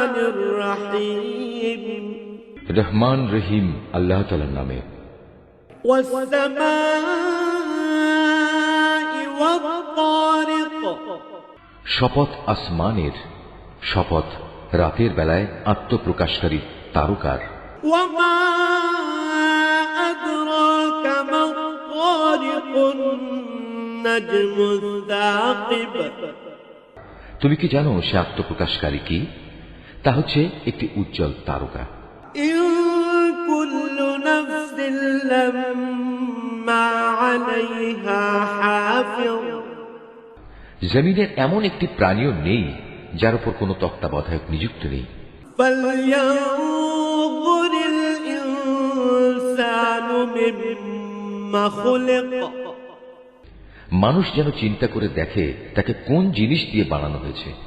রহমানির রহিম রহমান রহিম আল্লাহ তাআলার নামে। ওয়াস-সামাই ওয়াত-তারিক শপথ আসমানের, শপথ রাতের বেলায় আত্মপ্রকাশকারী তারকার। ওয়ামা আদরাকা মা-ত-তারিকুন নাজমুস সাকিব তুমি কি জানো সে আত্মপ্রকাশকারী কি? তা হচ্ছে একটি উজ্জ্বল তারকা। ইন কুল্লু নাফসিন লাম্মা আলাইহা হাফিজ জমিনের এমন একটি প্রাণীও নেই যার উপর কোনো তত্ত্বাবধায়ক নিযুক্ত নেই। ফালইয়ানজুরিল ইনসানু মিম্মা খুলিক মানুষ যেন চিন্তা করে দেখে তাকে কোন জিনিস দিয়ে বানানো হয়েছে।